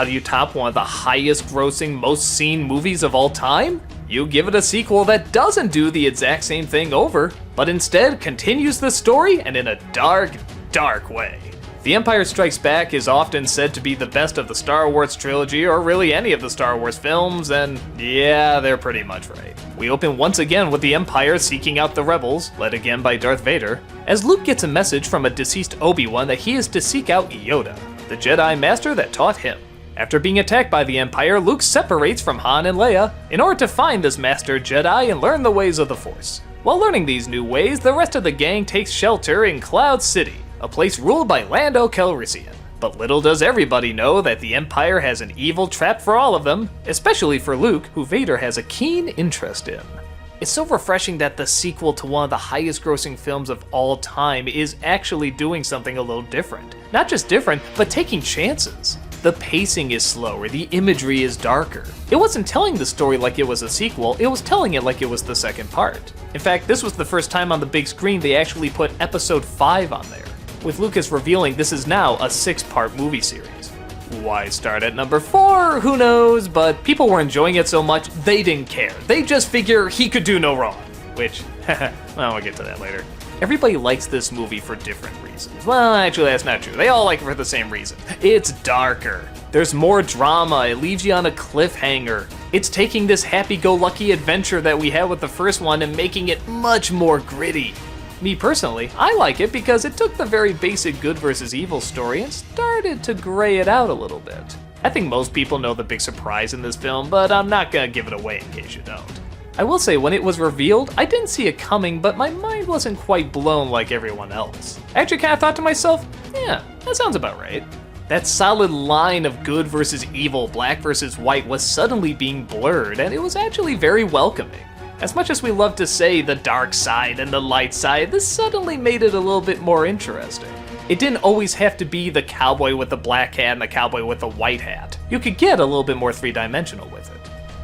how do you top one of the highest grossing, most seen movies of all time? You give it a sequel that doesn't do the exact same thing over, but instead continues the story and in a dark, dark way. The Empire Strikes Back is often said to be the best of the Star Wars trilogy, or really any of the Star Wars films, and yeah, they're pretty much right. We open once again with the Empire seeking out the rebels, led again by Darth Vader, as Luke gets a message from a deceased Obi-Wan that he is to seek out Yoda, the Jedi Master that taught him. After being attacked by the Empire, Luke separates from Han and Leia in order to find this Master Jedi and learn the ways of the Force. While learning these new ways, the rest of the gang takes shelter in Cloud City, a place ruled by Lando Calrissian. But little does everybody know that the Empire has an evil trap for all of them, especially for Luke, who Vader has a keen interest in. It's so refreshing that the sequel to one of the highest grossing films of all time is actually doing something a little different. Not just different, but taking chances. The pacing is slower, the imagery is darker. It wasn't telling the story like it was a sequel, it was telling it like it was the second part. In fact, this was the first time on the big screen they actually put Episode 5 on there, with Lucas revealing this is now a 6-part movie series. Why start at number 4? Who knows, but people were enjoying it so much, they didn't care. They just figure he could do no wrong. Which, well, I'll get to that later. Everybody likes this movie for different reasons. Well, actually, that's not true. They all like it for the same reason. It's darker. There's more drama. It leaves you on a cliffhanger. It's taking this happy-go-lucky adventure that we had with the first one and making it much more gritty. Me personally, I like it because it took the very basic good versus evil story and started to gray it out a little bit. I think most people know the big surprise in this film, but I'm not gonna give it away in case you don't. I will say, when it was revealed, I didn't see it coming, but my mind wasn't quite blown like everyone else. I actually kind of thought to myself, yeah, that sounds about right. That solid line of good versus evil, black versus white was suddenly being blurred, and it was actually very welcoming. As much as we love to say the dark side and the light side, this suddenly made it a little bit more interesting. It didn't always have to be the cowboy with the black hat and the cowboy with the white hat. You could get a little bit more three-dimensional with it.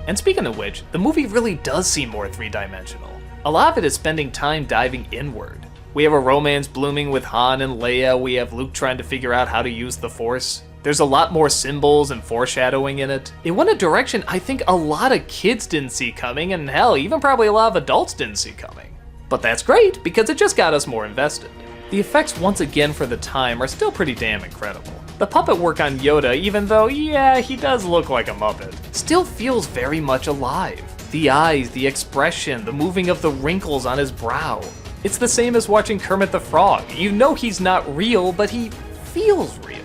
And speaking of which, the movie really does seem more three-dimensional. A lot of it is spending time diving inward. We have a romance blooming with Han and Leia, we have Luke trying to figure out how to use the Force. There's a lot more symbols and foreshadowing in it. It went a direction I think a lot of kids didn't see coming, and hell, even probably a lot of adults didn't see coming. But that's great, because it just got us more invested. The effects once again for the time are still pretty damn incredible. The puppet work on Yoda, even though, yeah, he does look like a Muppet, still feels very much alive. The eyes, the expression, the moving of the wrinkles on his brow. It's the same as watching Kermit the Frog. You know he's not real, but he feels real.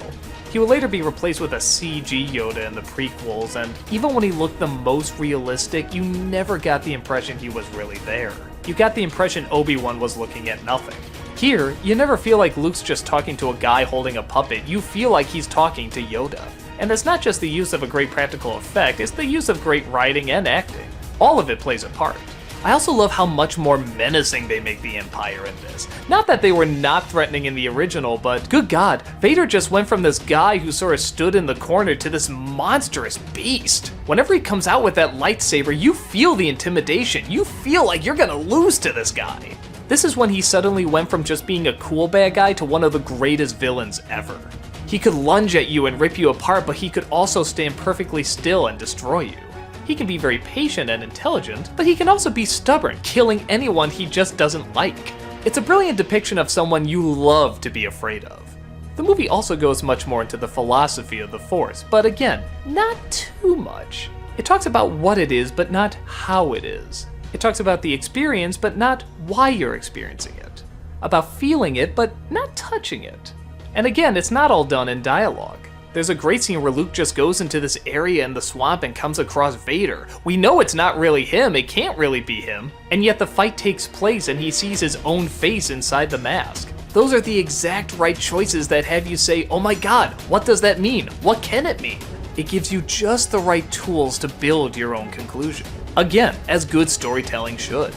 He will later be replaced with a CG Yoda in the prequels, and even when he looked the most realistic, you never got the impression he was really there. You got the impression Obi-Wan was looking at nothing. Here, you never feel like Luke's just talking to a guy holding a puppet, you feel like he's talking to Yoda. And it's not just the use of a great practical effect, it's the use of great writing and acting. All of it plays a part. I also love how much more menacing they make the Empire in this. Not that they were not threatening in the original, but good God, Vader just went from this guy who sort of stood in the corner to this monstrous beast. Whenever he comes out with that lightsaber, you feel the intimidation. You feel like you're gonna lose to this guy. This is when he suddenly went from just being a cool bad guy to one of the greatest villains ever. He could lunge at you and rip you apart, but he could also stand perfectly still and destroy you. He can be very patient and intelligent, but he can also be stubborn, killing anyone he just doesn't like. It's a brilliant depiction of someone you love to be afraid of. The movie also goes much more into the philosophy of the Force, but again, not too much. It talks about what it is, but not how it is. It talks about the experience, but not why you're experiencing it. About feeling it, but not touching it. And again, it's not all done in dialogue. There's a great scene where Luke just goes into this area in the swamp and comes across Vader. We know it's not really him, it can't really be him, and yet the fight takes place and he sees his own face inside the mask. Those are the exact right choices that have you say, oh my god, what does that mean? What can it mean? It gives you just the right tools to build your own conclusion. Again, as good storytelling should.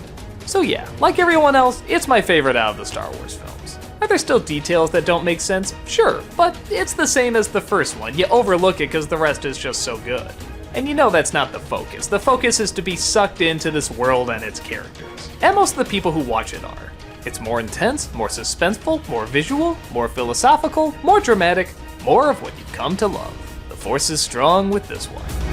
So yeah, like everyone else, it's my favorite out of the Star Wars films. Are there still details that don't make sense? Sure, but it's the same as the first one. You overlook it because the rest is just so good. And you know that's not the focus. The focus is to be sucked into this world and its characters. And most of the people who watch it are. It's more intense, more suspenseful, more visual, more philosophical, more dramatic, more of what you've come to love. The force is strong with this one.